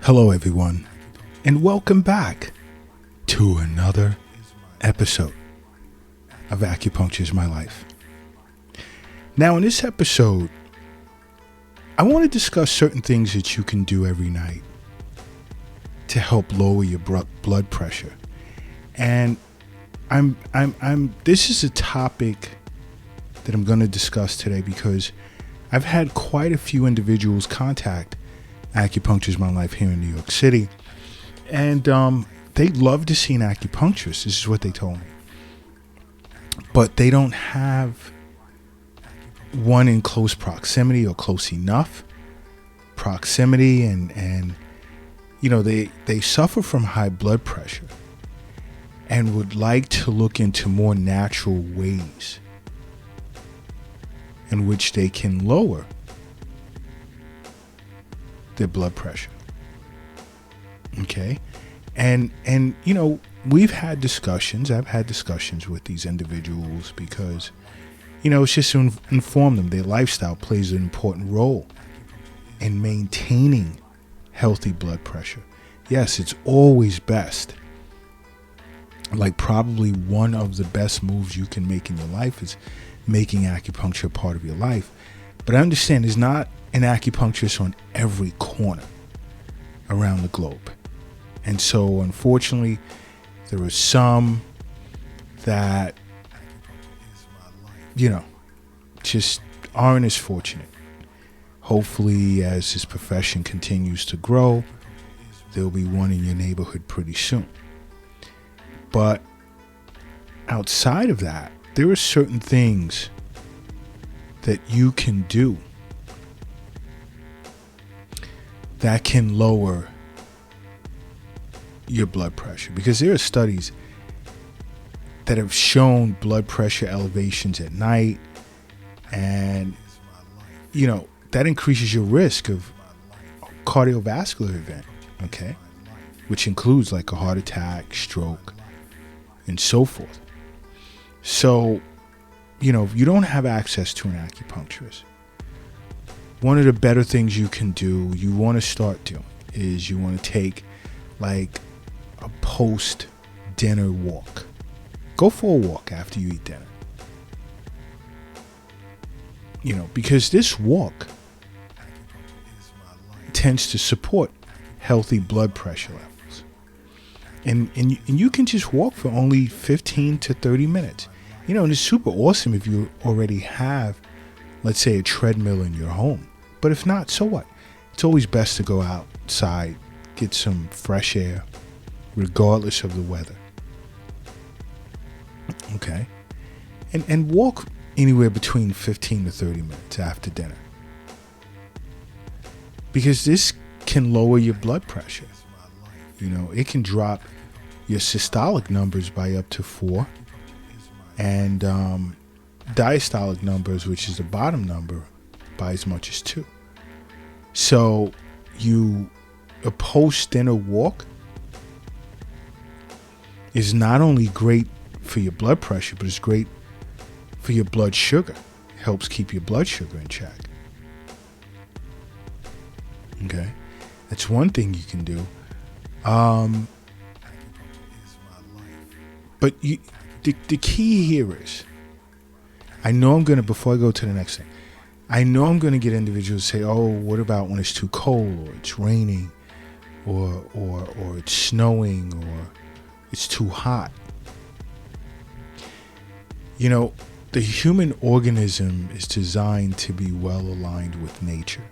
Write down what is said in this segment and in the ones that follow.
Hello, everyone, and welcome back to another episode of Acupuncture is My Life. Now, in this episode, I want to discuss certain things that you can do every night to help lower your blood pressure. And this is a topic that I'm going to discuss today because I've had quite a few individuals contact Acupuncture is My Life here in New York City, and they'd love to see an acupuncturist. This is what they told me, but they don't have one in close proximity or close enough proximity, and you know, they suffer from high blood pressure and would like to look into more natural ways in which they can lower their blood pressure. Okay. And you know, I've had discussions with these individuals because, you know, it's just to inform them their lifestyle plays an important role in maintaining healthy blood pressure. Yes, it's always best. Like, probably one of the best moves you can make in your life is making acupuncture a part of your life. But I understand there's not an acupuncturist on every corner around the globe. And so, unfortunately, there are some that, you know, just aren't as fortunate. Hopefully, as this profession continues to grow, there'll be one in your neighborhood pretty soon. But outside of that, there are certain things that you can do that can lower your blood pressure, because there are studies that have shown blood pressure elevations at night, and you know, that increases your risk of cardiovascular event, okay, which includes like a heart attack, stroke, and so forth. So, you know, if you don't have access to an acupuncturist, one of the better things you can do, you want to start doing, is you want to take like a post-dinner walk. Go for a walk after you eat dinner. You know, because this walk tends to support healthy blood pressure levels. And you can just walk for only 15 to 30 minutes. You know, and it's super awesome if you already have, let's say, a treadmill in your home. But if not, so what? It's always best to go outside, get some fresh air, regardless of the weather. Okay? And walk anywhere between 15 to 30 minutes after dinner. Because this can lower your blood pressure. You know, it can drop your systolic numbers by up to 4. And diastolic numbers, which is the bottom number, by as much as 2. So a post-dinner walk is not only great for your blood pressure, but it's great for your blood sugar. It helps keep your blood sugar in check. Okay, that's one thing you can do. But the key here is, before I go to the next thing, I know I'm going to get individuals say, oh, what about when it's too cold, or it's raining, or it's snowing, or it's too hot? You know, the human organism is designed to be well aligned with nature.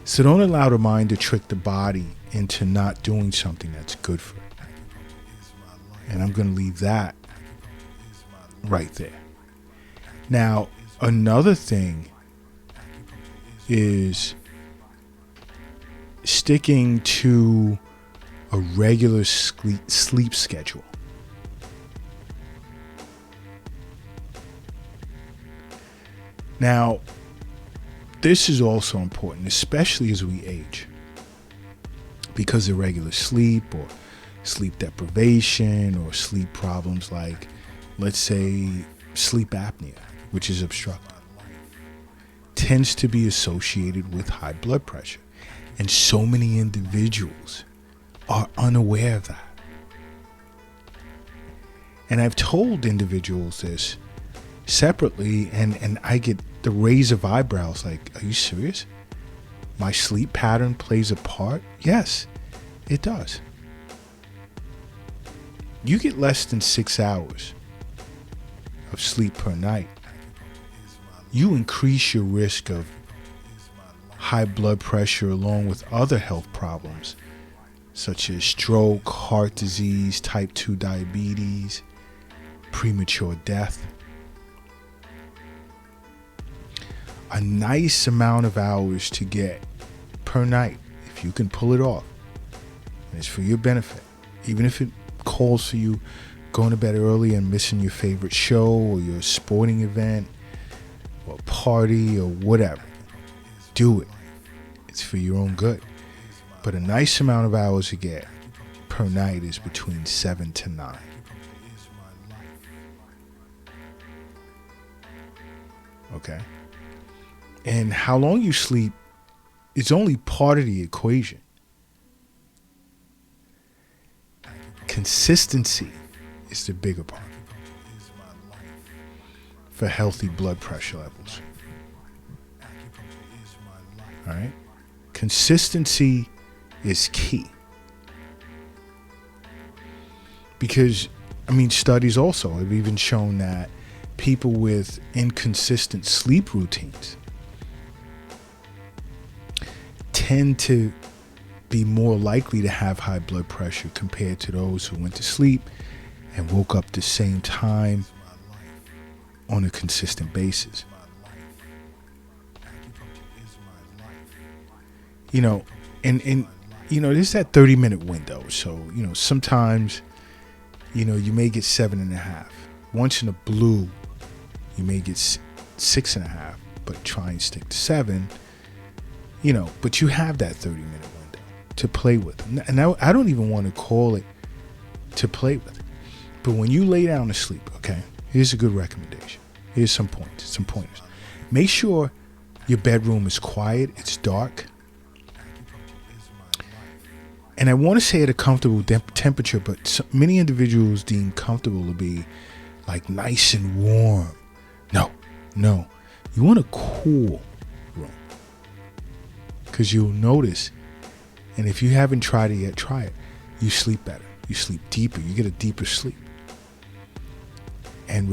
So don't allow the mind to trick the body into not doing something that's good for it. And I'm going to leave that right there. Now, another thing is sticking to a regular sleep schedule. Now, this is also important, especially as we age, because irregular sleep or sleep deprivation or sleep problems like, let's say, sleep apnea, which is obstructive, tends to be associated with high blood pressure. And so many individuals are unaware of that. And I've told individuals this separately, and I get the raise of eyebrows like, are you serious? My sleep pattern plays a part? Yes, it does. You get less than 6 hours of sleep per night, you increase your risk of high blood pressure along with other health problems such as stroke, heart disease, type 2 diabetes, premature death. A nice amount of hours to get per night, if you can pull it off, and it's for your benefit, even if it calls for you going to bed early and missing your favorite show or your sporting event or party or whatever. Do it. It's for your own good. But a nice amount of hours to get per night is between 7 to 9. Okay? And how long you sleep is only part of the equation. Consistency is the bigger part for healthy blood pressure levels. All right? Consistency is key. Because, studies also have even shown that people with inconsistent sleep routines tend to be more likely to have high blood pressure compared to those who went to sleep and woke up the same time on a consistent basis. There's that 30-minute window. So, sometimes, you may get 7.5. Once in a blue, you may get 6.5, but try and stick to 7. But you have that 30-minute window to play with. And I don't even want to call it to play with. But when you lay down to sleep, okay, here's a good recommendation. Here's some pointers. Make sure your bedroom is quiet, it's dark. And I want to say at a comfortable temperature, but many individuals deem comfortable to be like nice and warm. No. You want a cool room. Because you'll notice, and if you haven't tried it yet, try it. You sleep better. You sleep deeper. You get a deeper sleep. And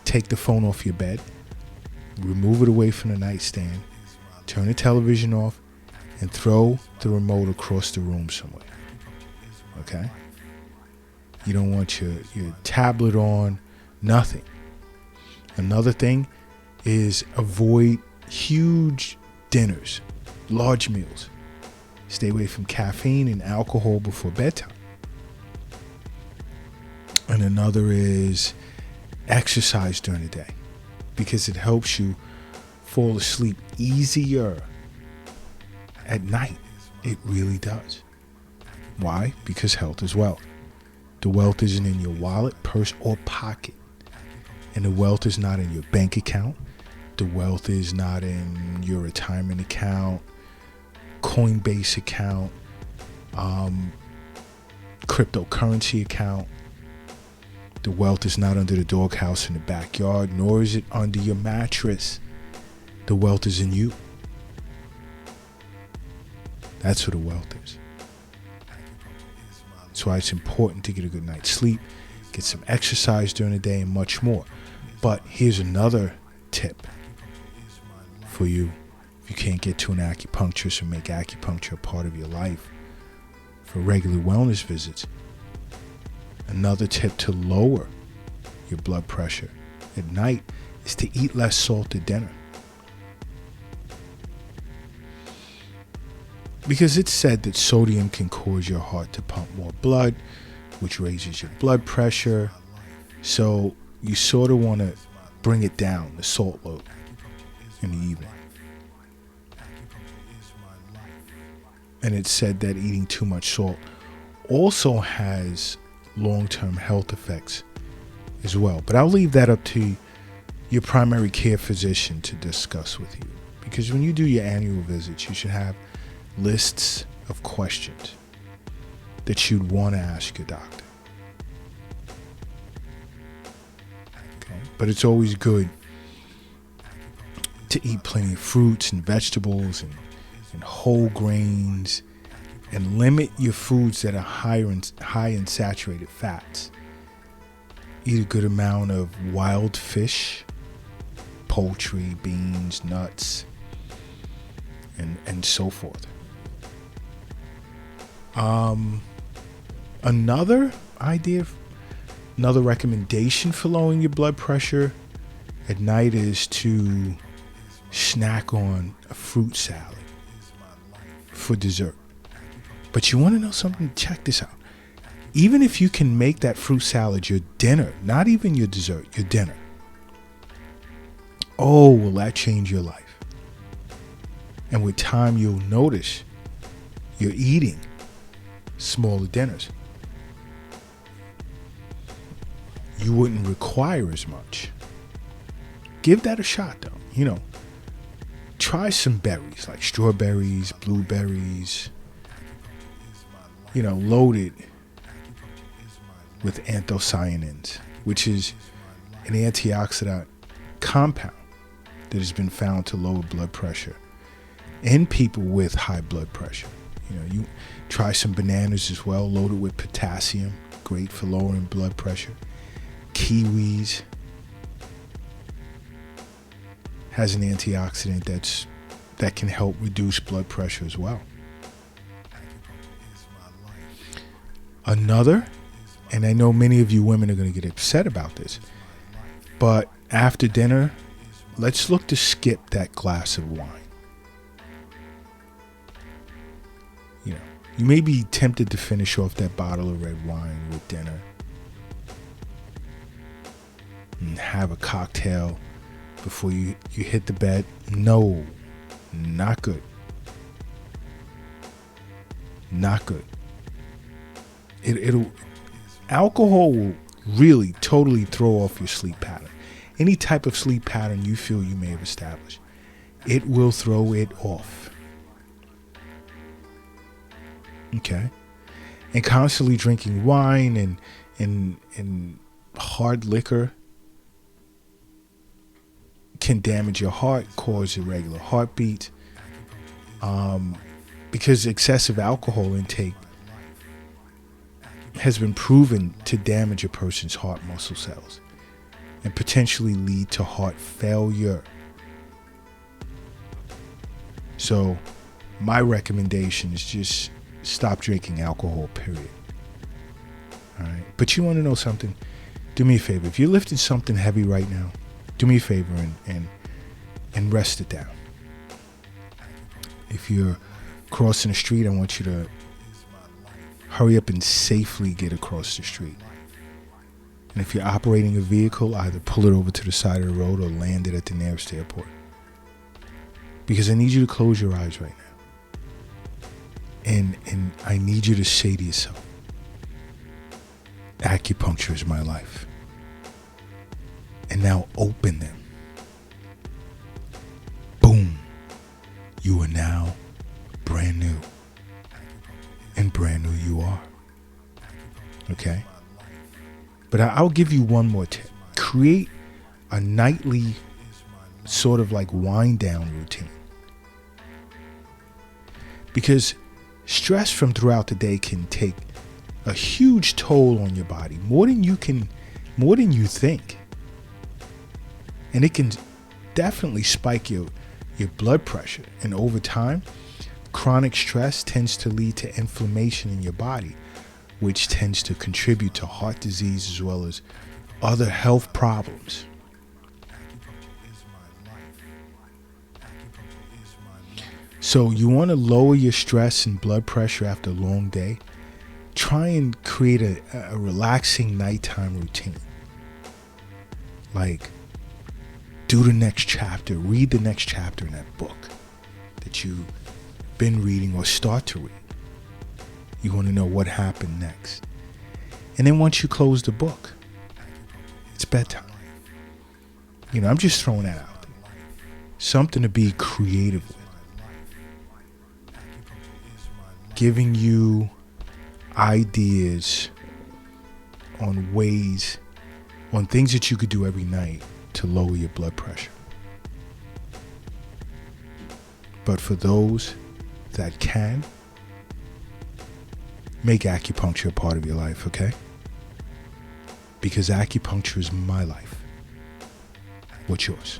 take the phone off your bed. Remove it away from the nightstand. Turn the television off. And throw the remote across the room somewhere. Okay? You don't want your tablet on, nothing. Another thing is avoid huge dinners, large meals. Stay away from caffeine and alcohol before bedtime. And another is exercise during the day because it helps you fall asleep easier at night. It really does. Why? Because health is wealth. The wealth isn't in your wallet, purse, or pocket. And the wealth is not in your bank account. The wealth is not in your retirement account, Coinbase account, cryptocurrency account. The wealth is not under the doghouse in the backyard, nor is it under your mattress. The wealth is in you. That's where the wealth is. That's why it's important to get a good night's sleep, get some exercise during the day, and much more. But here's another tip for you. If you can't get to an acupuncturist or make acupuncture a part of your life for regular wellness visits, another tip to lower your blood pressure at night is to eat less salt at dinner. Because it's said that sodium can cause your heart to pump more blood, which raises your blood pressure. So you sort of want to bring it down, the salt load, in the evening. And it's said that eating too much salt also has long-term health effects as well. But I'll leave that up to your primary care physician to discuss with you. Because when you do your annual visits, you should have lists of questions that you'd want to ask your doctor. Okay? But it's always good to eat plenty of fruits and vegetables and whole grains, and limit your foods that are high in saturated fats. Eat a good amount of wild fish, poultry, beans, nuts, and so forth. Another recommendation for lowering your blood pressure at night is to snack on a fruit salad for dessert. But you want to know something? Check this out. Even if you can make that fruit salad your dinner, not even your dessert, your dinner, oh, will that change your life? And with time, you'll notice you're eating smaller dinners. You wouldn't require as much. Give that a shot, though. Try some berries like strawberries, blueberries, loaded with anthocyanins, which is an antioxidant compound that has been found to lower blood pressure in people with high blood pressure. You try some bananas as well, loaded with potassium, great for lowering blood pressure. Kiwis has an antioxidant that can help reduce blood pressure as well. Another, and I know many of you women are going to get upset about this, but after dinner, let's look to skip that glass of wine. You may be tempted to finish off that bottle of red wine with dinner and have a cocktail before you hit the bed. No, not good. Not good. Alcohol will really totally throw off your sleep pattern. Any type of sleep pattern you feel you may have established, it will throw it off. Okay? And constantly drinking wine and hard liquor can damage your heart, cause irregular heartbeat, because excessive alcohol intake has been proven to damage a person's heart muscle cells and potentially lead to heart failure. So my recommendation is just stop drinking alcohol, period. All right. But you want to know something? Do me a favor. If you're lifting something heavy right now, do me a favor and rest it down. If you're crossing the street, I want you to hurry up and safely get across the street. And if you're operating a vehicle, either pull it over to the side of the road or land it at the nearest airport. Because I need you to close your eyes right now. And I need you to say to yourself, acupuncture is my life. And now open them. Boom. You are now brand new. And brand new you are. Okay? But I'll give you one more tip. Create a nightly sort of like wind down routine. Because stress from throughout the day can take a huge toll on your body, more than you think. And it can definitely spike your blood pressure. And over time, chronic stress tends to lead to inflammation in your body, which tends to contribute to heart disease as well as other health problems. So you want to lower your stress and blood pressure after a long day. Try and create a relaxing nighttime routine. Like, do the next chapter, read the next chapter in that book that you've been reading or start to read. You want to know what happened next. And then once you close the book, it's bedtime. I'm just throwing that out there. Something to be creative with. Giving you ideas on ways, on things that you could do every night to lower your blood pressure. But for those that can, make acupuncture a part of your life, okay? Because acupuncture is my life. What's yours?